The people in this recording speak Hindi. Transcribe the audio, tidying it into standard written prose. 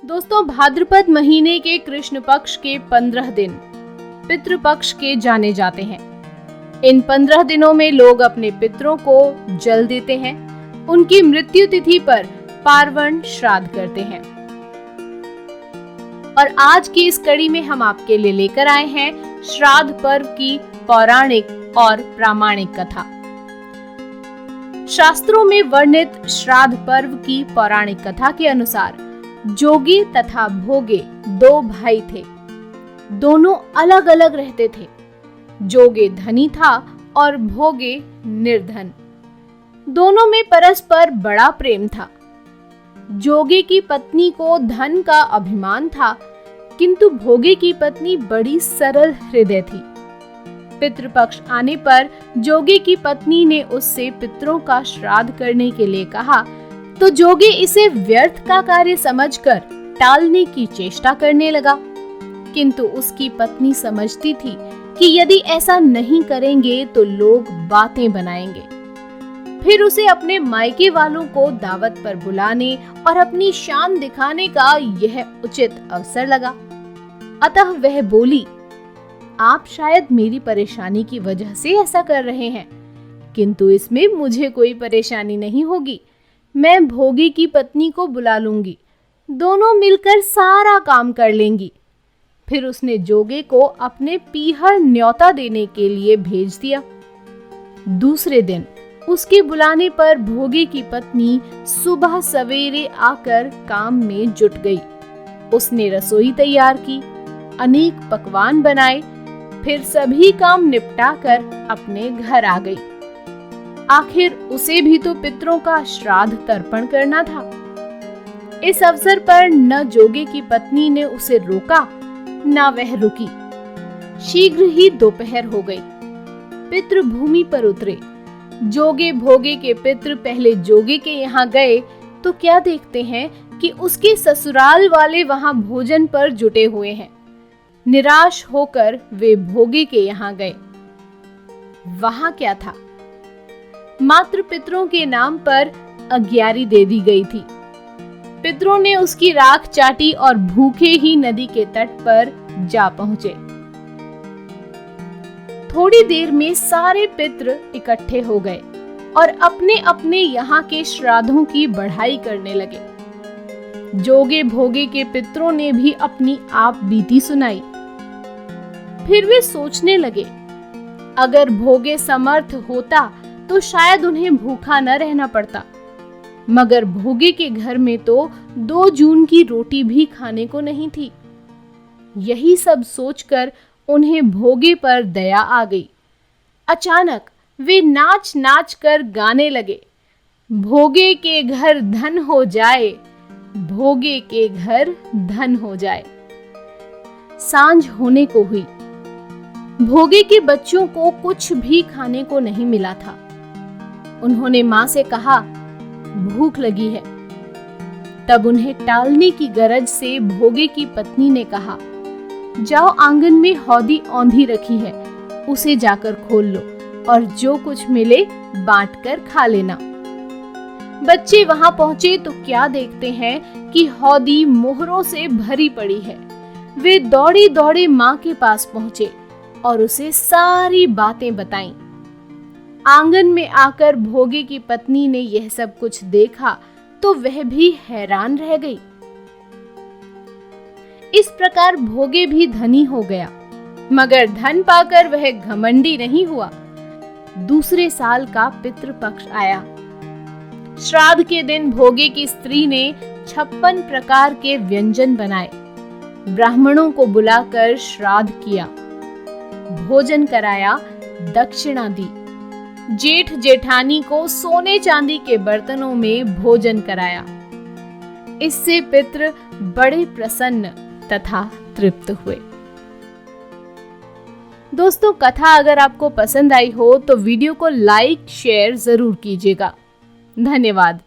दोस्तों, भाद्रपद महीने के कृष्ण पक्ष के 15 दिन पितृपक्ष के जाने जाते हैं। इन 15 दिनों में लोग अपने पितरों को जल देते हैं, उनकी मृत्यु तिथि पर पार्वण श्राद्ध करते हैं। और आज की इस कड़ी में हम आपके लिए लेकर आए हैं श्राद्ध पर्व की पौराणिक और प्रामाणिक कथा। शास्त्रों में वर्णित श्राद्ध पर्व की पौराणिक कथा के अनुसार जोगी तथा भोगे 2 भाई थे। दोनों अलग अलग रहते थे। जोगे धनी था और भोगे निर्धन। दोनों में परस्पर बड़ा प्रेम था। जोगे की पत्नी को धन का अभिमान था, किंतु भोगे की पत्नी बड़ी सरल हृदय थी। पितृपक्ष आने पर जोगे की पत्नी ने उससे पितरों का श्राद्ध करने के लिए कहा, तो जोगे इसे व्यर्थ का कार्य समझकर टालने की चेष्टा करने लगा। किंतु उसकी पत्नी समझती थी कि यदि ऐसा नहीं करेंगे तो लोग बातें बनाएंगे। फिर उसे अपने मायके वालों को दावत पर बुलाने और अपनी शान दिखाने का यह उचित अवसर लगा। अतः वह बोली, आप शायद मेरी परेशानी की वजह से ऐसा कर रहे हैं, किंतु इसमें मुझे कोई परेशानी नहीं होगी। मैं भोगे की पत्नी को बुला लूंगी, दोनों मिलकर सारा काम कर लेंगी। फिर उसने जोगे को अपने पीहर न्योता देने के लिए भेज दिया। दूसरे दिन उसके बुलाने पर भोगे की पत्नी सुबह सवेरे आकर काम में जुट गई। उसने रसोई तैयार की, अनेक पकवान बनाए, फिर सभी काम निपटाकर अपने घर आ गई। आखिर उसे भी तो पितरों का श्राद्ध तर्पण करना था। इस अवसर पर न जोगे की पत्नी ने उसे रोका, न वह रुकी। शीघ्र ही दोपहर हो गई। पितृ भूमि पर उतरे। जोगे भोगे के पितृ पहले जोगे के यहाँ गए तो क्या देखते हैं कि उसके ससुराल वाले वहां भोजन पर जुटे हुए हैं। निराश होकर वे भोगे के यहाँ गए। वहां क्या था? मात्र पितरों के नाम पर अग्यारी दे दी गई थी। पितरों ने उसकी राख चाटी और भूखे ही नदी के तट पर जा पहुंचे। थोड़ी देर में सारे पितर इकट्ठे हो गए और अपने अपने यहाँ के श्राद्धों की बढ़ाई करने लगे। जोगे भोगे के पितरों ने भी अपनी आप बीती सुनाई। फिर वे सोचने लगे, अगर भोगे समर्थ होता तो शायद उन्हें भूखा न रहना पड़ता, मगर भोगे के घर में तो 2 जून की रोटी भी खाने को नहीं थी। यही सब सोचकर उन्हें भोगे पर दया आ गई। अचानक वे नाच नाच कर गाने लगे, भोगे के घर धन हो जाए, भोगे के घर धन हो जाए। सांझ होने को हुई। भोगे के बच्चों को कुछ भी खाने को नहीं मिला था। उन्होंने मां से कहा, भूख लगी है। तब उन्हें टालने की गरज से भोगे की पत्नी ने कहा, जाओ आंगन में हौदी औंधी रखी है, उसे जाकर खोल लो और जो कुछ मिले बांट कर खा लेना। बच्चे वहां पहुंचे तो क्या देखते हैं कि हौदी मोहरों से भरी पड़ी है। वे दौड़े दौड़े मां के पास पहुंचे और उसे सारी बातें बताईं। आंगन में आकर भोगे की पत्नी ने यह सब कुछ देखा तो वह भी हैरान रह गई। इस प्रकार भोगे भी धनी हो गया, मगर धन पाकर वह घमंडी नहीं हुआ। दूसरे साल का पितृपक्ष आया। श्राद्ध के दिन भोगे की स्त्री ने 56 प्रकार के व्यंजन बनाए। ब्राह्मणों को बुलाकर श्राद्ध किया, भोजन कराया, दक्षिणा दी। जेठ जेठानी को सोने चांदी के बर्तनों में भोजन कराया। इससे पितृ बड़े प्रसन्न तथा तृप्त हुए। दोस्तों, कथा अगर आपको पसंद आई हो तो वीडियो को लाइक शेयर जरूर कीजिएगा। धन्यवाद।